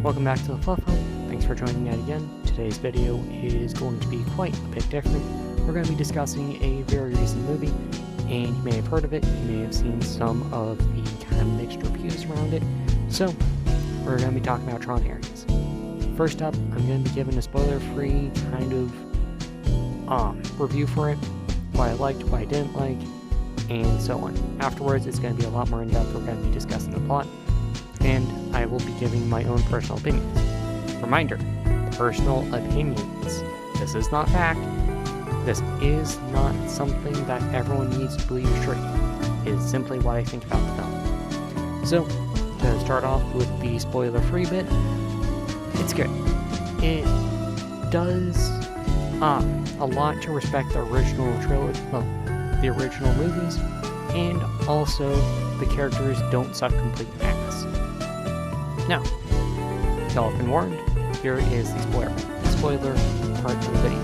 welcome back to the Fluff Hub. Thanks for joining me again. Today's video is going to be quite a bit different. We're going to be discussing a very recent movie, and you may have heard of it, you may have seen some of the kind of mixed reviews around it. So, we're going to be talking about Tron Ares. First up, I'm going to be giving a spoiler-free kind of review for it, what I liked, what I didn't like, and so on. Afterwards, it's going to be a lot more in-depth. We're going to be discussing the plot, and I will be giving my own personal opinions. Reminder, personal opinions. This is not fact. This is not something that everyone needs to believe is true. It is simply what I think about the film. So, to start off with the spoiler-free bit, it's good. It does a lot to respect the original trilogy, the original movies, and also the characters don't suck complete ass. Now, y'all have been warned, here is the spoiler part of the video,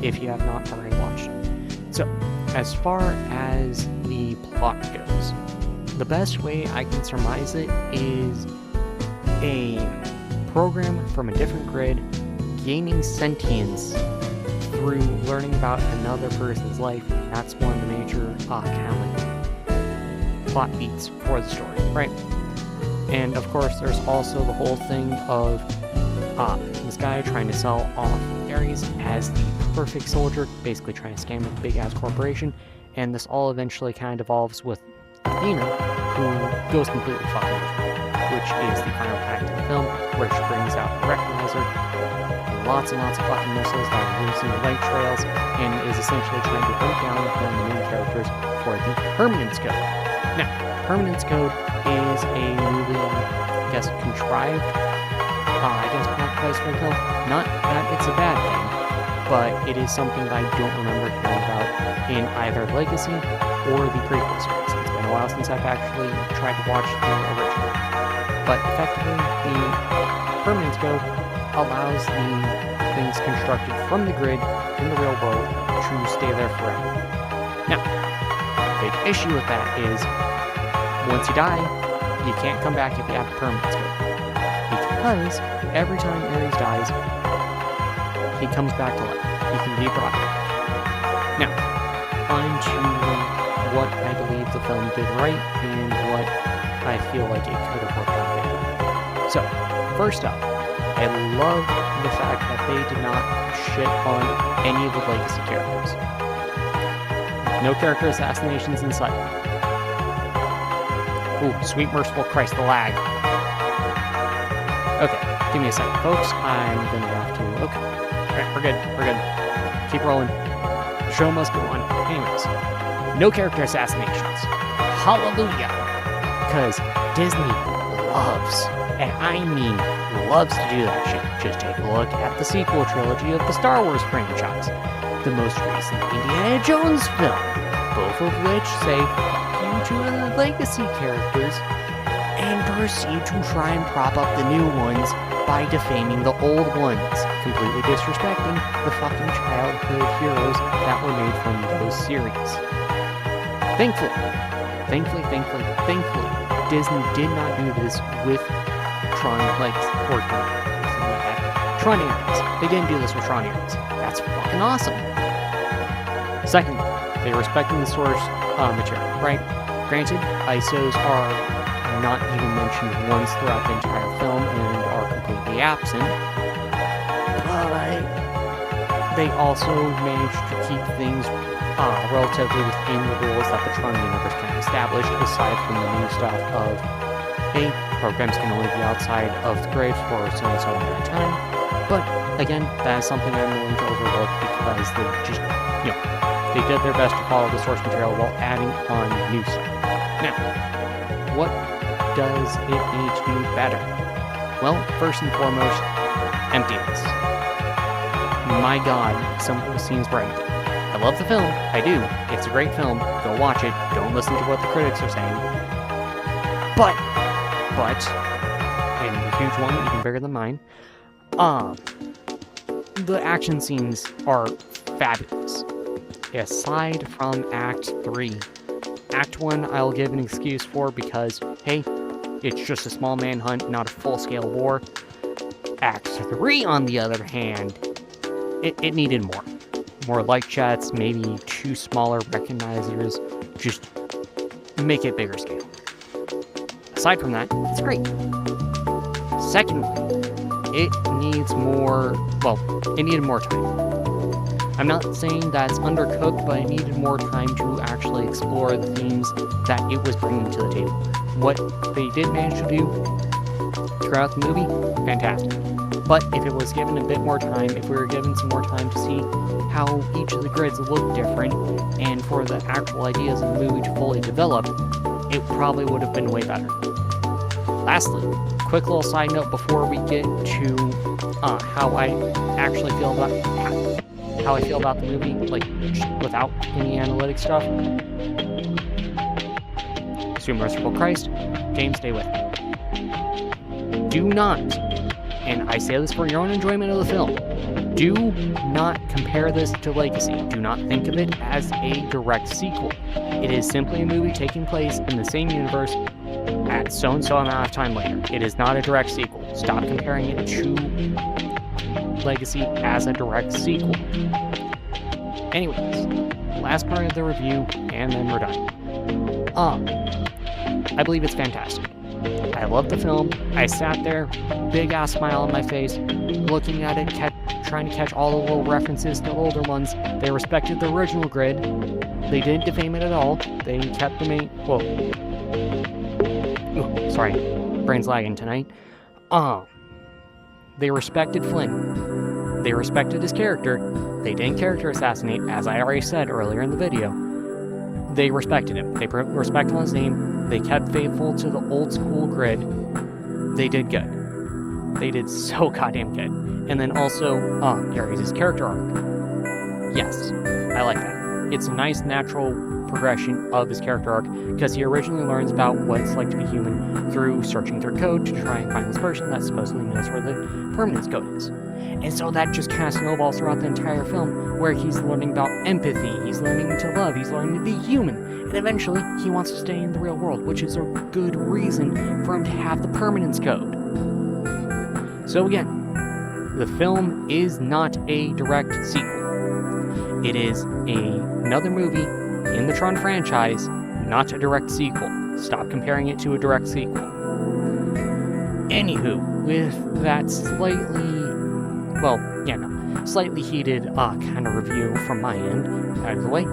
if you have not already watched it. So, as far as the plot goes, the best way I can surmise it is a program from a different grid gaining sentience through learning about another person's life. That's one of the major plot beats for the story, right? And of course, there's also the whole thing of this guy trying to sell off Ares as the perfect soldier, basically trying to scam a big-ass corporation, and this all eventually kind of evolves with Athena, who goes completely fucking over, which is the final act of the film, where she brings out the Recognizer, lots and lots of fucking missiles that are losing the light trails, and is essentially trying to hunt down one of the main characters for the Permanence Code. Now, Permanence Code is a newly, contrived, plot for the film. Not that it's a bad thing, but it is something that I don't remember hearing about in either Legacy or the prequel series. It's been a while since I've actually tried to watch the original. But effectively, the Permanence Code allows the things constructed from the grid in the real world to stay there forever. Now, the big issue with that is, once you die, you can't come back if you have the Permanence Code. Because every time Ares dies, he comes back to life. He can be brought back. Now, on to what I believe the film did right and what I feel like it could have worked out better. So, first up, I love the fact that they did not shit on any of the legacy characters. No character assassinations in sight. Ooh, sweet merciful Christ, the lag. Okay, give me a second, folks. I'm gonna have to... Okay. Alright, we're good. Keep rolling. Show must go on. Anyways, no character assassinations. Hallelujah! Because Disney loves, and I mean loves to do that shit. Just take a look at the sequel trilogy of the Star Wars franchise. The most recent Indiana Jones film. Both of which say fuck you to the legacy characters and proceed to try and prop up the new ones by defaming the old ones, completely disrespecting the fucking childhood heroes that were made from those series. Thankfully, Disney did not do this with Tron Ares. They didn't do this with Tron Ares. That's fucking awesome. Second, they're respecting the source material, right? Granted, ISOs are not even mentioned once throughout the entire film and are completely absent, but they also managed to keep things relatively within the rules that the Tron universe kind of established, aside from the new stuff of, hey, programs can only be outside of the grid for so and so amount of time. But again, that is something I'm willing to overlook because they just, they did their best to follow the source material while adding on new stuff. Now, what does it need to do better? Well, first and foremost, emptiness. My god, some of the scenes were empty. I love the film, I do. It's a great film, go watch it, don't listen to what the critics are saying. But, and a huge one, even bigger than mine, the action scenes are fabulous. Aside from Act 3. Act 1, I'll give an excuse for because, hey, it's just a small manhunt, not a full-scale war. Act 3, on the other hand, it needed more. More light jets, maybe 2 smaller recognizers, just make it bigger scale. Aside from that, it's great. Secondly, it needs more, it needed more time. I'm not saying that it's undercooked, but it needed more time to actually explore the themes that it was bringing to the table. What they did manage to do throughout the movie, fantastic. But if it was given a bit more time, if we were given some more time to see how each of the grids look different, and for the actual ideas of the movie to fully develop, it probably would have been way better. Lastly, quick little side note before we get to how I actually feel about how I feel about the movie, like without any analytic stuff. Assume merciful Christ, James, stay with me. Do not, and I say this for your own enjoyment of the film, do not compare this to Legacy. Do not think of it as a direct sequel. It is simply a movie taking place in the same universe at so-and-so amount of time later. It is not a direct sequel. Stop comparing it to Legacy as a direct sequel. Anyways, last part of the review, and then we're done. I believe it's fantastic. I love the film. I sat there, big ass smile on my face, looking at it, trying to catch all the little references to older ones. They respected the original grid. They didn't defame it at all. They kept the main. Sorry, brain's lagging tonight. They respected Flynn. They respected his character. They didn't character assassinate, as I already said earlier in the video. They respected him. They respected his name. They kept faithful to the old school grid. They did good. They did so goddamn good. And then also, Ares' character arc. Yes, I like that. It's a nice natural progression of his character arc, because he originally learns about what it's like to be human through searching through code to try and find this person that supposedly knows where the permanence code is. And so that just kind of snowballs throughout the entire film, where he's learning about empathy, he's learning to love, he's learning to be human, and eventually he wants to stay in the real world, which is a good reason for him to have the permanence code. So again, the film is not a direct sequel. It is another movie in the Tron franchise, not a direct sequel. Stop comparing it to a direct sequel. Anywho, with that slightly heated kind of review from my end out of the way,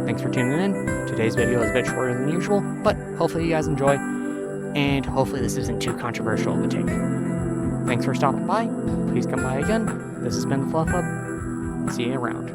thanks for tuning in. Today's video is a bit shorter than usual, but hopefully you guys enjoy, and hopefully this isn't too controversial to take. Thanks for stopping by. Please come by again. This has been the Fluff Hub. See you around.